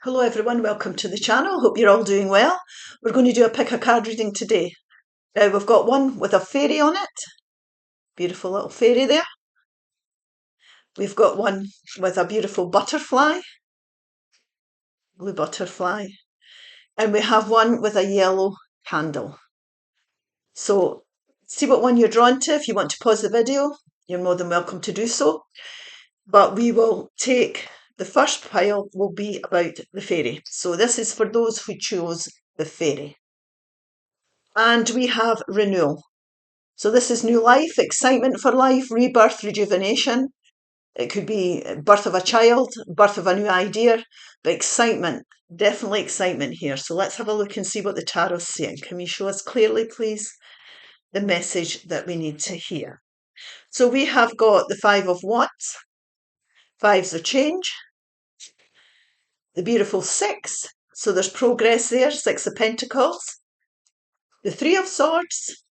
Hello everyone, welcome to the channel. Hope you're all doing well. We're going to do a pick a card reading today. We've got one with a fairy on it. Beautiful little fairy there. We've got one with a beautiful butterfly. Blue butterfly. And we have one with a yellow candle. So see what one you're drawn to. If you want to pause the video, you're more than welcome to do so. But we will take, the first pile will be about the fairy. So this is for those who chose the fairy. And we have renewal. So this is new life, excitement for life, rebirth, rejuvenation. It could be birth of a child, birth of a new idea, but excitement, definitely excitement here. So let's have a look and see what the tarot's saying. Can you show us clearly, please, the message that we need to hear? So we have got the Five of Wands, Fives of Change, the beautiful Six, so there's progress there, Six of Pentacles, the Three of Swords,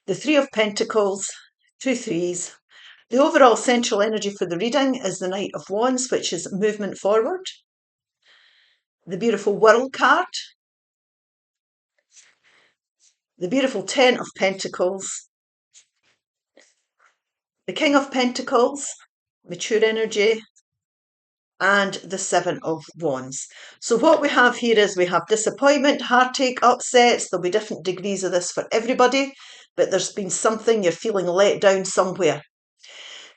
the Three of Pentacles, two threes. The overall central energy for the reading is the Knight of Wands, which is movement forward. The beautiful World card. The beautiful Ten of Pentacles. The King of Pentacles, mature energy. And the Seven of Wands. So what we have here is we have disappointment, heartache, upsets. There'll be different degrees of this for everybody, but there's been something, you're feeling let down somewhere.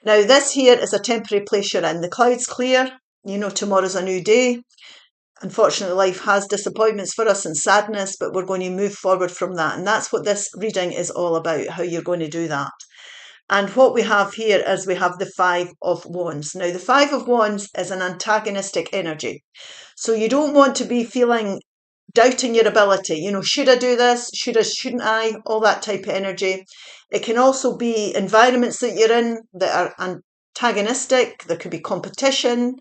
Now this here is a temporary place you're in. The clouds clear, you know tomorrow's a new day. Unfortunately, life has disappointments for us and sadness, but we're going to move forward from that. And that's what this reading is all about, how you're going to do that. And what we have here is we have the Five of Wands. Now, the Five of Wands is an antagonistic energy. So you don't want to be feeling, doubting your ability. You know, should I do this? Shouldn't I? All that type of energy. It can also be environments that you're in that are antagonistic. There could be competition.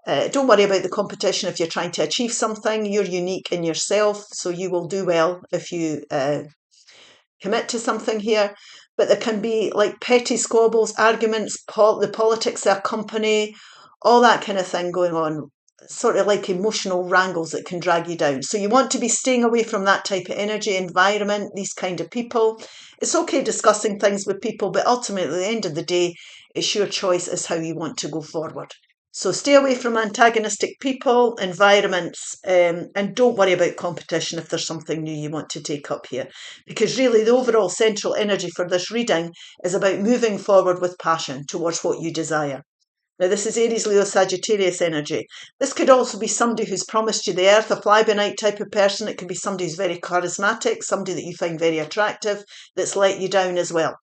Don't worry about the competition if you're trying to achieve something. You're unique in yourself, so you will do well if you commit to something here. But there can be like petty squabbles, arguments, the politics of a company, all that kind of thing going on, sort of like emotional wrangles that can drag you down. So you want to be staying away from that type of energy, environment, these kind of people. It's okay discussing things with people, but ultimately at the end of the day, it's your choice as how you want to go forward. So stay away from antagonistic people, environments, and don't worry about competition if there's something new you want to take up here. Because really the overall central energy for this reading is about moving forward with passion towards what you desire. Now this is Aries, Leo, Sagittarius energy. This could also be somebody who's promised you the earth, a fly-by-night type of person. It could be somebody who's very charismatic, somebody that you find very attractive, that's let you down as well.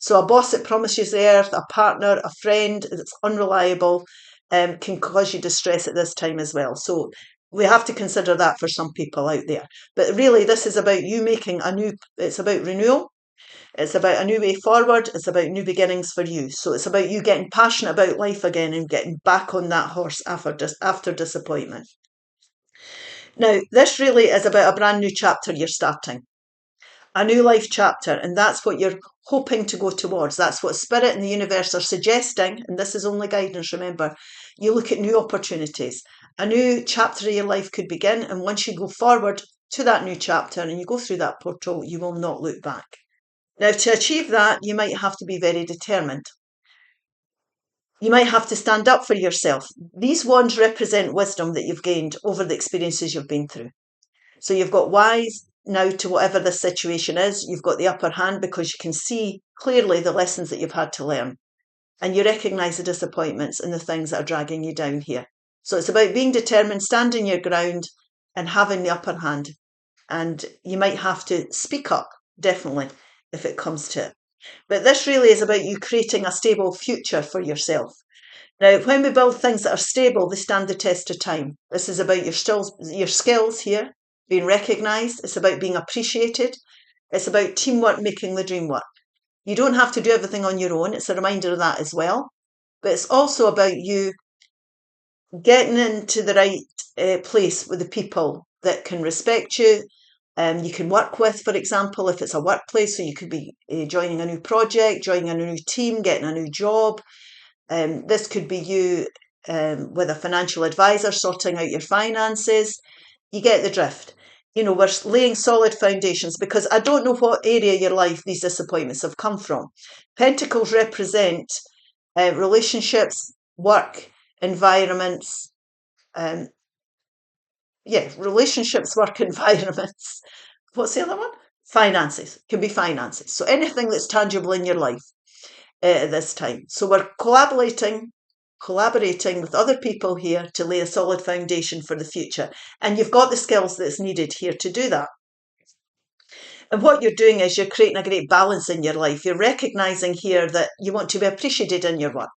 So a boss that promises the earth, a partner, a friend that's unreliable, can cause you distress at this time as well. So we have to consider that for some people out there. But really, this is about you making it's about renewal. It's about a new way forward. It's about new beginnings for you. So it's about you getting passionate about life again and getting back on that horse after disappointment. Now, this really is about a brand new chapter you're starting. A new life chapter, and that's what you're hoping to go towards. That's what Spirit and the universe are suggesting, and this is only guidance, remember. You look at new opportunities. A new chapter of your life could begin, and once you go forward to that new chapter and you go through that portal, you will not look back. Now, to achieve that, you might have to be very determined. You might have to stand up for yourself. These wands represent wisdom that you've gained over the experiences you've been through. So you've got wise now to whatever the situation is. You've got the upper hand because you can see clearly the lessons that you've had to learn. And you recognise the disappointments and the things that are dragging you down here. So it's about being determined, standing your ground and having the upper hand. And you might have to speak up, definitely, if it comes to it. But this really is about you creating a stable future for yourself. Now, when we build things that are stable, they stand the test of time. This is about your skills here being recognised. It's about being appreciated. It's about teamwork making the dream work. You don't have to do everything on your own. It's a reminder of that as well. But it's also about you getting into the right place with the people that can respect you, you can work with, for example, if it's a workplace. So you could be joining a new project, joining a new team, getting a new job. This could be you with a financial advisor, sorting out your finances. You get the drift. You know, we're laying solid foundations, because I don't know what area of your life these disappointments have come from. Pentacles represent relationships, work, environments, relationships, work, environments. What's the other one? Finances. Can be finances. So anything that's tangible in your life at this time. So we're collaborating with other people here to lay a solid foundation for the future. And you've got the skills that's needed here to do that. And what you're doing is you're creating a great balance in your life. You're recognizing here that you want to be appreciated in your work.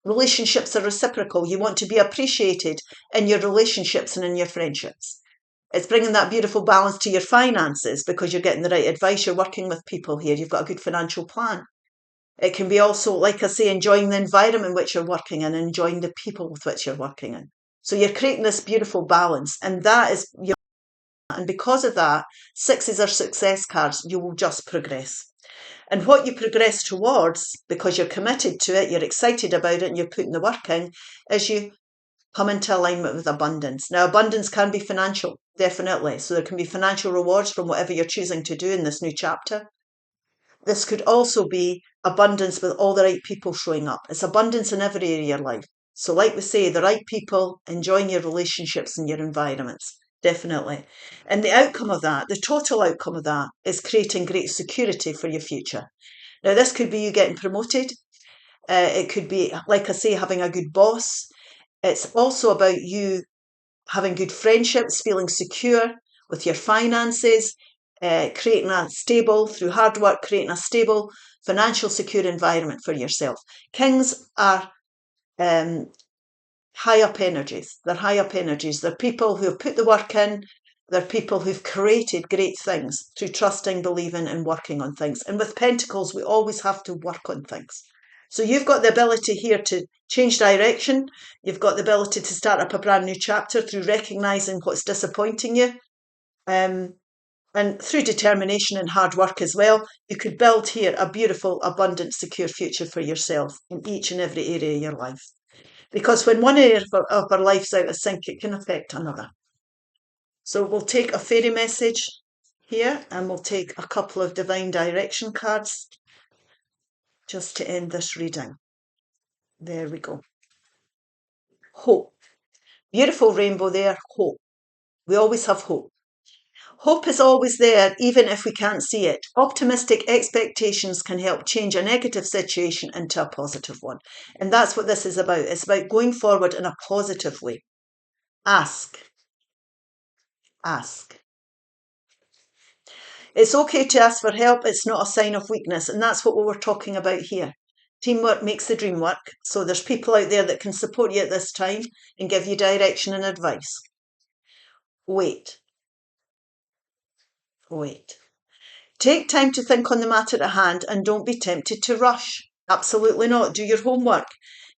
Relationships are reciprocal. You want to be appreciated in your relationships and in your friendships. It's bringing that beautiful balance to your finances, because you're getting the right advice. You're working with people here. You've got a good financial plan. It can be also, like I say, enjoying the environment which you're working in, enjoying the people with which you're working in. So you're creating this beautiful balance, and that is your. And because of that, sixes are success cards. You will just progress. And what you progress towards, because you're committed to it, you're excited about it, and you're putting the work in, is you come into alignment with abundance. Now, abundance can be financial, definitely. So there can be financial rewards from whatever you're choosing to do in this new chapter. This could also be abundance with all the right people showing up. It's abundance in every area of your life. So like we say, the right people, enjoying your relationships and your environments. Definitely. And the outcome of that, the total outcome of that, is creating great security for your future. Now, this could be you getting promoted. It could be, like I say, having a good boss. It's also about you having good friendships, feeling secure with your finances, creating a stable, through hard work, creating a stable, financial, secure environment for yourself. Kings are high up energies. They're high up energies. They're people who have put the work in. They're people who've created great things through trusting, believing, and working on things. And with Pentacles, we always have to work on things. So you've got the ability here to change direction. You've got the ability to start up a brand new chapter through recognizing what's disappointing you. And through determination and hard work as well, you could build here a beautiful, abundant, secure future for yourself in each and every area of your life. Because when one area of our life's out of sync, it can affect another. So we'll take a fairy message here, and we'll take a couple of divine direction cards just to end this reading. There we go. Hope. Beautiful rainbow there. Hope. We always have hope. Hope is always there, even if we can't see it. Optimistic expectations can help change a negative situation into a positive one. And that's what this is about. It's about going forward in a positive way. Ask. Ask. It's okay to ask for help. It's not a sign of weakness. And that's what we were talking about here. Teamwork makes the dream work. So there's people out there that can support you at this time and give you direction and advice. Wait. Wait. Take time to think on the matter at hand, and don't be tempted to rush. Absolutely not. Do your homework.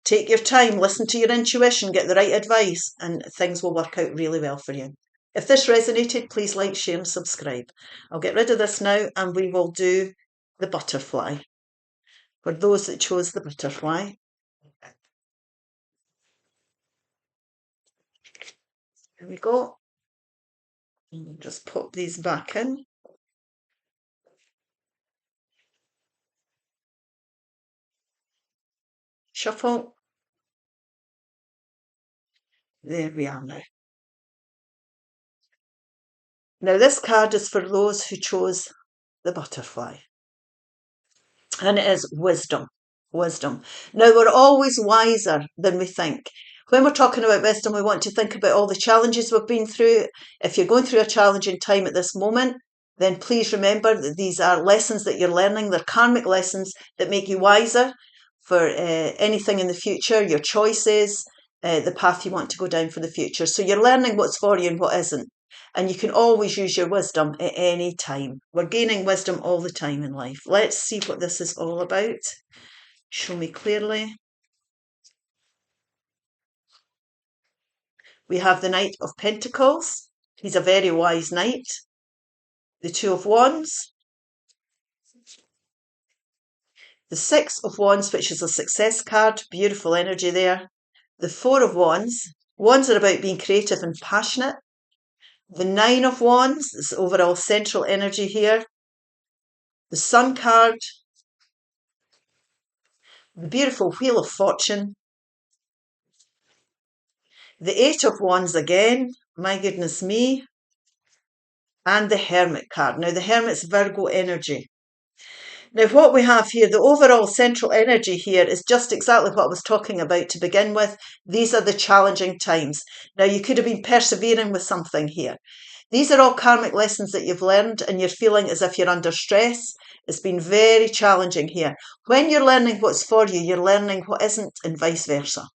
Take your time, listen to your intuition, get the right advice, and things will work out really well for you. If this resonated, please like, share and subscribe. I'll get rid of this now, and we will do the butterfly. For those that chose the butterfly. Here we go. And just pop these back in. Shuffle. There we are now. Now this card is for those who chose the butterfly. And it is wisdom. Wisdom. Now we're always wiser than we think. When we're talking about wisdom, we want to think about all the challenges we've been through. If you're going through a challenging time at this moment, then please remember that these are lessons that you're learning. They're karmic lessons that make you wiser for anything in the future, your choices, the path you want to go down for the future. So you're learning what's for you and what isn't. And you can always use your wisdom at any time. We're gaining wisdom all the time in life. Let's see what this is all about. Show me clearly. We have the Knight of Pentacles. He's a very wise knight. The Two of Wands. The Six of Wands, which is a success card. Beautiful energy there. The Four of Wands. Wands are about being creative and passionate. The Nine of Wands is overall central energy here. The Sun card. The beautiful Wheel of Fortune. The Eight of Wands again. My goodness me. And the Hermit card. Now, the Hermit's Virgo energy. Now, what we have here, the overall central energy here is just exactly what I was talking about to begin with. These are the challenging times. Now, you could have been persevering with something here. These are all karmic lessons that you've learned and you're feeling as if you're under stress. It's been very challenging here. When you're learning what's for you, you're learning what isn't and vice versa.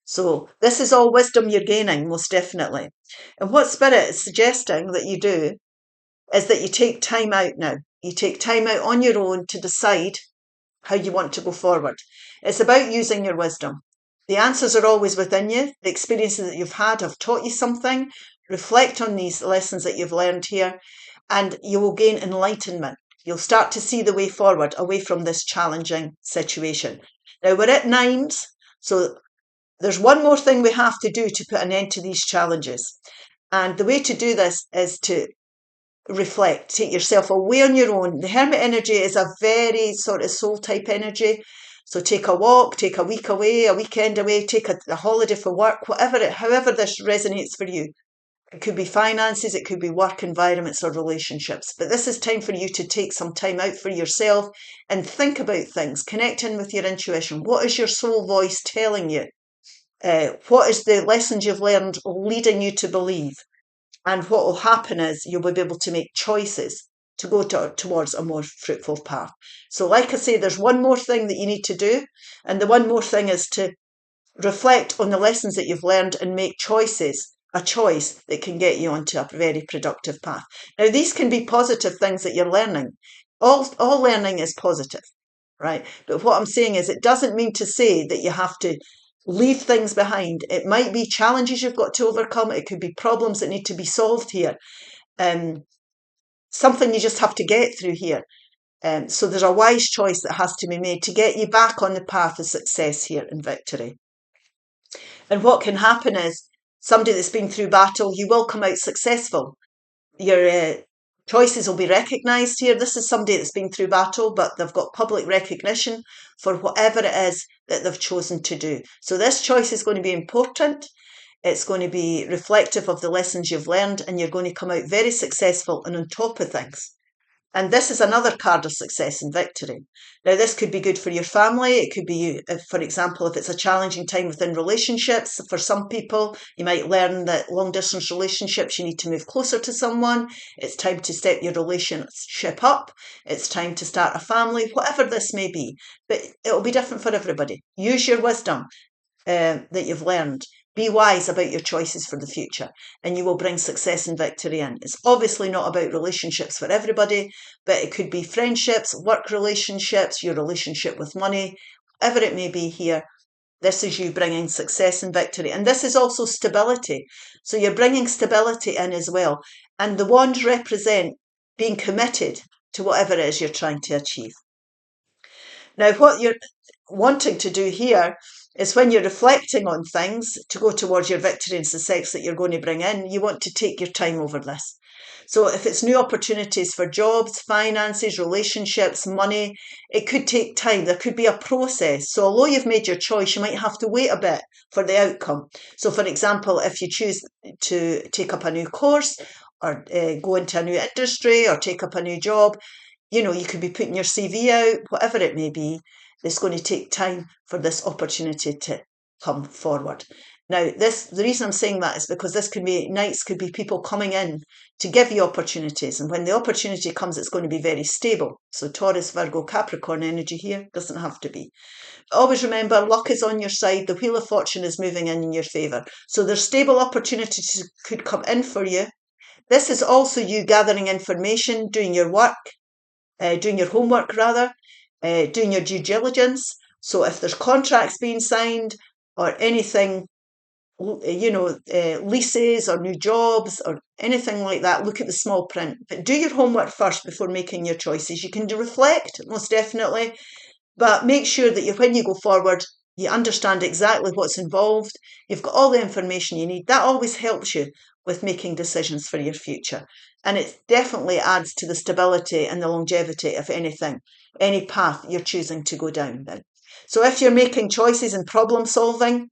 So this is all wisdom you're gaining, most definitely. And what Spirit is suggesting that you do is that you take time out now. You take time out on your own to decide how you want to go forward. It's about using your wisdom. The answers are always within you. The experiences that you've had have taught you something. Reflect on these lessons that you've learned here and you will gain enlightenment. You'll start to see the way forward away from this challenging situation. Now we're at nines, so there's one more thing we have to do to put an end to these challenges. And the way to do this is to reflect, take yourself away on your own. The Hermit energy is a very sort of soul type energy. So take a walk, take a week away, a weekend away, take a holiday for work, however this resonates for you. It could be finances, it could be work environments or relationships. But this is time for you to take some time out for yourself and think about things, connect in with your intuition. What is your soul voice telling you? What is the lessons you've learned leading you to believe? And what will happen is you'll be able to make choices to go towards a more fruitful path. So like I say, there's one more thing that you need to do. And the one more thing is to reflect on the lessons that you've learned and make choices, a choice that can get you onto a very productive path. Now, these can be positive things that you're learning. All learning is positive, right? But what I'm saying is it doesn't mean to say that you have to leave things behind. It might be challenges you've got to overcome. It could be problems that need to be solved here. Something you just have to get through here. So there's a wise choice that has to be made to get you back on the path of success here and victory. And what can happen is somebody that's been through battle, you will come out successful. Your choices will be recognised here. This is somebody that's been through battle, but they've got public recognition for whatever it is that they've chosen to do. So this choice is going to be important. It's going to be reflective of the lessons you've learned, and you're going to come out very successful and on top of things. And this is another card of success and victory. Now, this could be good for your family. It could be, for example, if it's a challenging time within relationships. For some people, you might learn that long-distance relationships, you need to move closer to someone. It's time to step your relationship up. It's time to start a family, whatever this may be. But it'll be different for everybody. Use your wisdom that you've learned. Be wise about your choices for the future and you will bring success and victory in. It's obviously not about relationships for everybody, but it could be friendships, work relationships, your relationship with money, whatever it may be here. This is you bringing success and victory. And this is also stability. So you're bringing stability in as well. And the wands represent being committed to whatever it is you're trying to achieve. Now, what you're wanting to do here is when you're reflecting on things to go towards your victory and success that you're going to bring in, you want to take your time over this. So if it's new opportunities for jobs, finances, relationships, money, it could take time. There could be a process. So although you've made your choice, you might have to wait a bit for the outcome. So for example, if you choose to take up a new course or go into a new industry or take up a new job, you know, you could be putting your CV out, whatever it may be. It's going to take time for this opportunity to come forward. Now, the reason I'm saying that is because this could be nights, could be people coming in to give you opportunities. And when the opportunity comes, it's going to be very stable. So Taurus, Virgo, Capricorn energy here doesn't have to be. But always remember, luck is on your side. The Wheel of Fortune is moving in your favour. So there's stable opportunities could come in for you. This is also you gathering information, doing your work, doing your homework rather, doing your due diligence. So if there's contracts being signed or anything, you know, leases or new jobs or anything like that, look at the small print. But do your homework first before making your choices. You can reflect, most definitely, but make sure that when you go forward, You understand exactly what's involved. You've got all the information you need. That always helps you with making decisions for your future. And it definitely adds to the stability and the longevity of anything, any path you're choosing to go down then. So if you're making choices and problem solving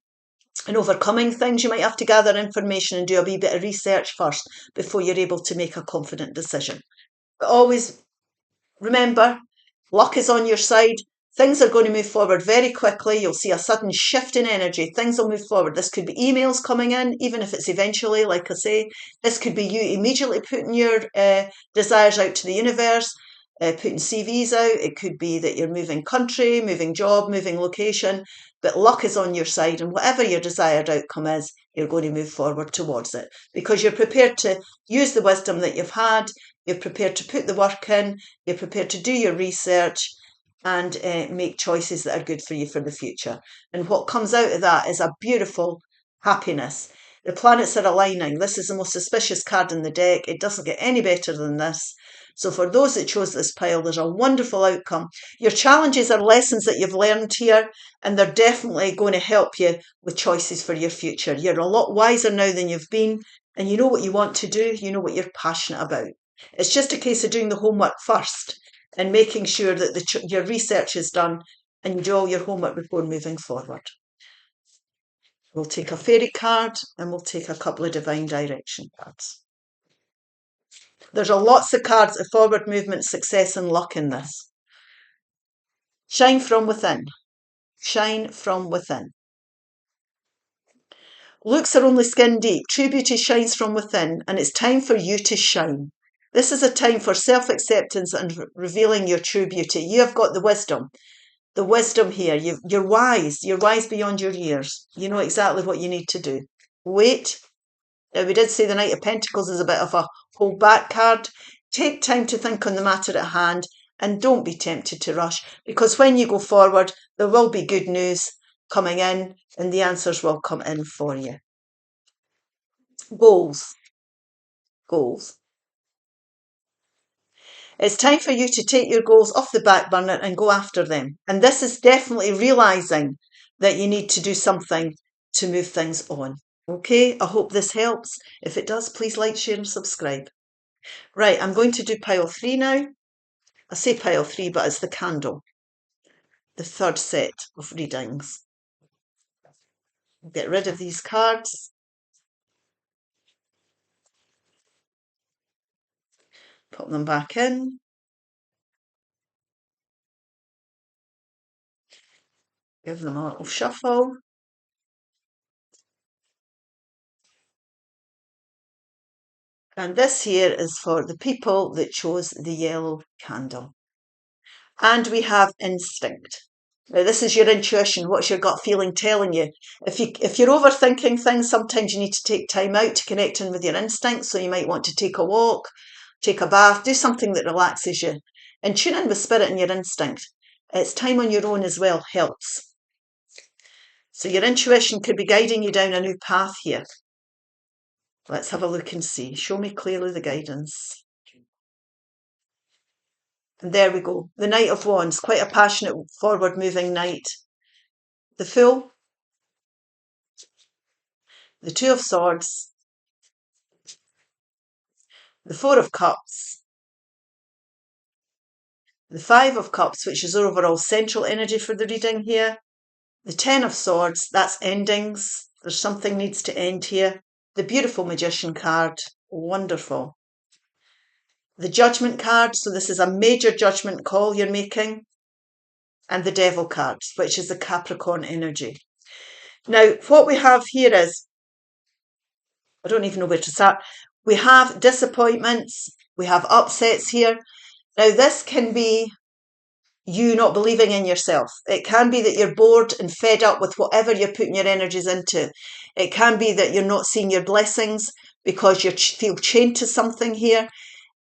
and overcoming things, you might have to gather information and do a wee bit of research first before you're able to make a confident decision. But always remember, luck is on your side. Things are going to move forward very quickly. You'll see a sudden shift in energy. Things will move forward. This could be emails coming in, even if it's eventually, like I say. This could be you immediately putting your desires out to the universe, putting CVs out. It could be that you're moving country, moving job, moving location. But luck is on your side, and whatever your desired outcome is, you're going to move forward towards it because you're prepared to use the wisdom that you've had. You're prepared to put the work in. You're prepared to do your research and make choices that are good for you for the future. And what comes out of that is a beautiful happiness. The planets are aligning. This is the most auspicious card in the deck. It doesn't get any better than this. So for those that chose this pile, there's a wonderful outcome. Your challenges are lessons that you've learned here, and they're definitely going to help you with choices for your future. You're a lot wiser now than you've been, and you know what you want to do. You know what you're passionate about. It's just a case of doing the homework first and making sure that your research is done and you do all your homework before moving forward. We'll take a fairy card and we'll take a couple of divine direction cards. There's lots of cards of forward movement, success and luck in this. Shine from within. Shine from within. Looks are only skin deep. True beauty shines from within, and it's time for you to shine. This is a time for self-acceptance and revealing your true beauty. You have got the wisdom here. You're wise. You're wise beyond your years. You know exactly what you need to do. Wait. Now, we did say the Knight of Pentacles is a bit of a hold back card. Take time to think on the matter at hand and don't be tempted to rush, because when you go forward, there will be good news coming in and the answers will come in for you. Goals. It's time for you to take your goals off the back burner and go after them. And this is definitely realising that you need to do something to move things on. Okay, I hope this helps. If it does, please like, share and subscribe. Right, I'm going to do pile 3 now. I say pile 3, but it's the candle. The third set of readings. Get rid of these cards. Put them back in. Give them a little shuffle. And this here is for the people that chose the yellow candle. And we have instinct. Now, this is your intuition. What's your gut feeling telling you? If you're overthinking things, sometimes you need to take time out to connect in with your instincts. So you might want to take a walk, take a bath, do something that relaxes you. And tune in with spirit and your instinct. It's time on your own as well helps. So your intuition could be guiding you down a new path here. Let's have a look and see. Show me clearly the guidance. And there we go. The Knight of Wands, quite a passionate, forward-moving knight. The Fool. The Two of Swords. The Four of Cups. The Five of Cups, which is overall central energy for the reading here. The Ten of Swords, that's endings. There's something needs to end here. The beautiful Magician card. Wonderful. The Judgment card, so this is a major judgment call you're making. And the Devil card, which is the Capricorn energy. Now, what we have here is, I don't even know where to start. We have disappointments. We have upsets here. Now, this can be you not believing in yourself. It can be that you're bored and fed up with whatever you're putting your energies into. It can be that you're not seeing your blessings because you feel chained to something here.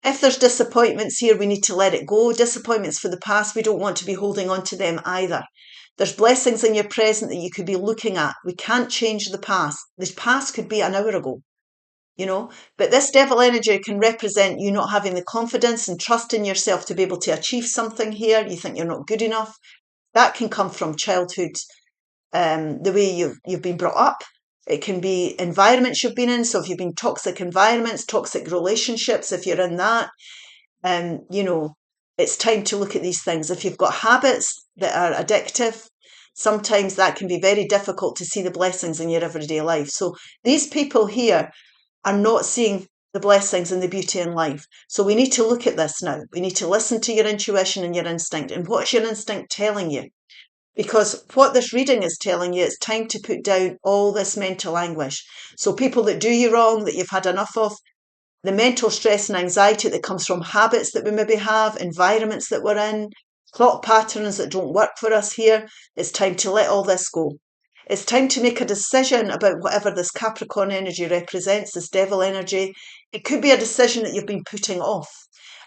If there's disappointments here, we need to let it go. Disappointments for the past, we don't want to be holding on to them either. There's blessings in your present that you could be looking at. We can't change the past. The past could be an hour ago, you know. But this devil energy can represent you not having the confidence and trust in yourself to be able to achieve something here. You think you're not good enough. That can come from childhood the way you've been brought up. It can be environments you've been in. So if you've been toxic environments, toxic relationships, if you're in that, you know, it's time to look at these things. If you've got habits that are addictive, sometimes that can be very difficult to see the blessings in your everyday life. So these people here are not seeing the blessings and the beauty in life. So we need to look at this now. We need to listen to your intuition and your instinct. And what's your instinct telling you? Because what this reading is telling you, it's time to put down all this mental anguish. So people that do you wrong, that you've had enough of, the mental stress and anxiety that comes from habits that we maybe have, environments that we're in, thought patterns that don't work for us here, it's time to let all this go. It's time to make a decision about whatever this Capricorn energy represents, this devil energy. It could be a decision that you've been putting off,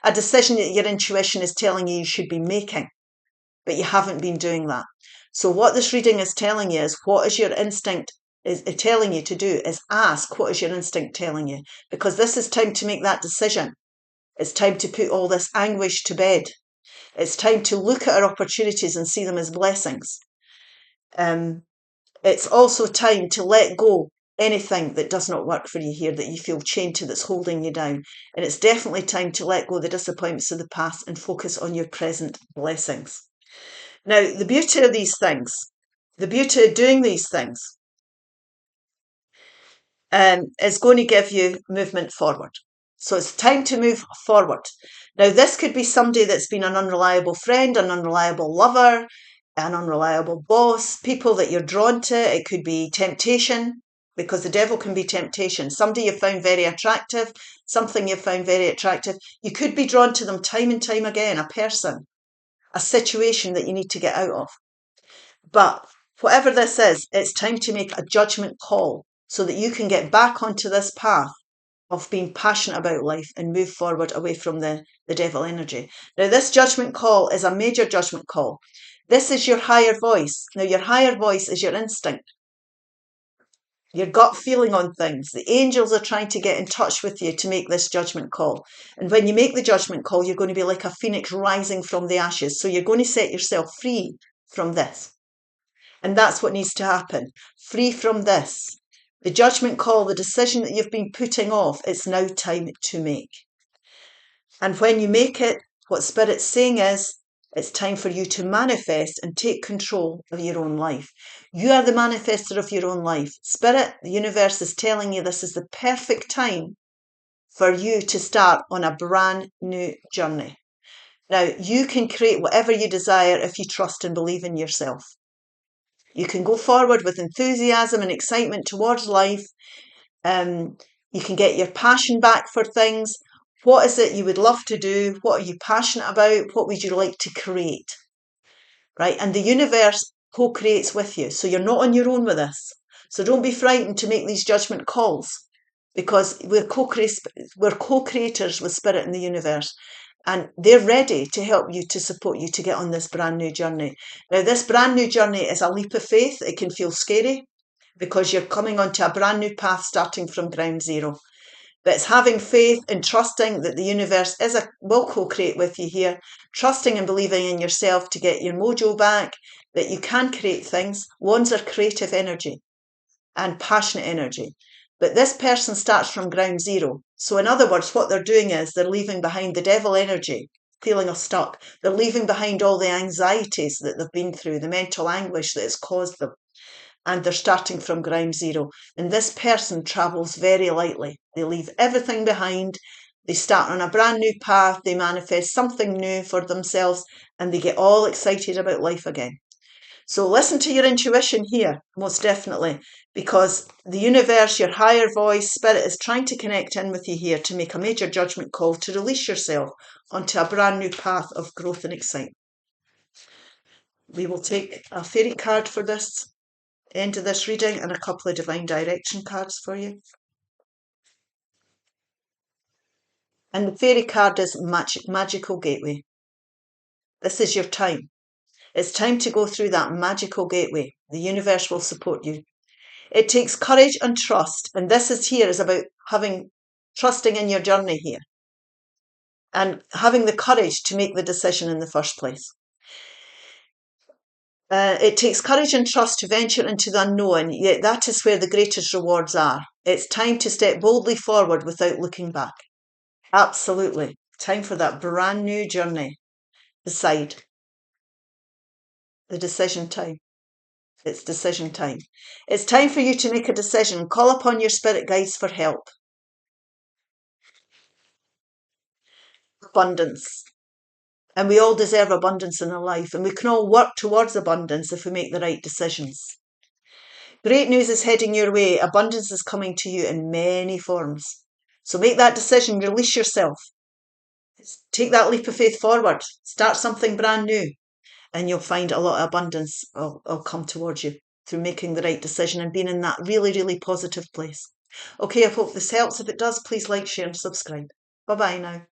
a decision that your intuition is telling you should be making, but you haven't been doing that. So what this reading is telling you is, what is your instinct is telling you to do is ask, what is your instinct telling you? Because this is time to make that decision. It's time to put all this anguish to bed. It's time to look at our opportunities and see them as blessings. It's also time to let go anything that does not work for you here, that you feel chained to, that's holding you down. And it's definitely time to let go the disappointments of the past and focus on your present blessings. Now, the beauty of these things, the beauty of doing these things, is going to give you movement forward. So it's time to move forward. Now, this could be somebody that's been an unreliable friend, an unreliable lover, an unreliable boss, people that you're drawn to. It could be temptation, because the devil can be temptation. Somebody you found very attractive, something you found very attractive. You could be drawn to them time and time again, a person, a situation that you need to get out of. But whatever this is, it's time to make a judgment call so that you can get back onto this path of being passionate about life and move forward away from the devil energy. Now, this judgment call is a major judgment call. This is your higher voice. Now, your higher voice is your instinct, your gut feeling on things. The angels are trying to get in touch with you to make this judgment call. And when you make the judgment call, you're going to be like a phoenix rising from the ashes. So you're going to set yourself free from this. And that's what needs to happen. Free from this. The judgment call, the decision that you've been putting off, it's now time to make. And when you make it, what Spirit's saying is, it's time for you to manifest and take control of your own life. You are the manifester of your own life. Spirit, the universe is telling you this is the perfect time for you to start on a brand new journey. Now, you can create whatever you desire if you trust and believe in yourself. You can go forward with enthusiasm and excitement towards life. You can get your passion back for things. What is it you would love to do? What are you passionate about? What would you like to create? Right? And the universe co-creates with you. So you're not on your own with this. So don't be frightened to make these judgment calls, because we're co-creators with Spirit and the universe. And they're ready to help you, to support you to get on this brand new journey. Now, this brand new journey is a leap of faith. It can feel scary because you're coming onto a brand new path starting from ground zero. But it's having faith and trusting that the universe will co-create with you here, trusting and believing in yourself to get your mojo back, that you can create things. Wands are creative energy and passionate energy. But this person starts from ground zero. So in other words, what they're doing is they're leaving behind the devil energy, feeling stuck. They're leaving behind all the anxieties that they've been through, the mental anguish that has caused them. And they're starting from ground zero. And this person travels very lightly. They leave everything behind. They start on a brand new path. They manifest something new for themselves, and they get all excited about life again. So listen to your intuition here, most definitely, because the universe, your higher voice, Spirit is trying to connect in with you here to make a major judgment call to release yourself onto a brand new path of growth and excitement. We will take a fairy card for this end of this reading and a couple of divine direction cards for you. And the fairy card is magical gateway. This is your time. It's time to go through that magical gateway. The universe will support you. It takes courage and trust. And this is about trusting in your journey here and having the courage to make the decision in the first place. It takes courage and trust to venture into the unknown, yet that is where the greatest rewards are. It's time to step boldly forward without looking back. Absolutely. Time for that brand new journey. Decide. The decision time. It's decision time. It's time for you to make a decision. Call upon your spirit guides for help. Abundance. And we all deserve abundance in our life, and we can all work towards abundance if we make the right decisions. Great news is heading your way. Abundance is coming to you in many forms. So make that decision, release yourself. Take that leap of faith forward. Start something brand new, and you'll find a lot of abundance will come towards you through making the right decision and being in that really, really positive place. Okay, I hope this helps. If it does, please like, share and subscribe. Bye-bye now.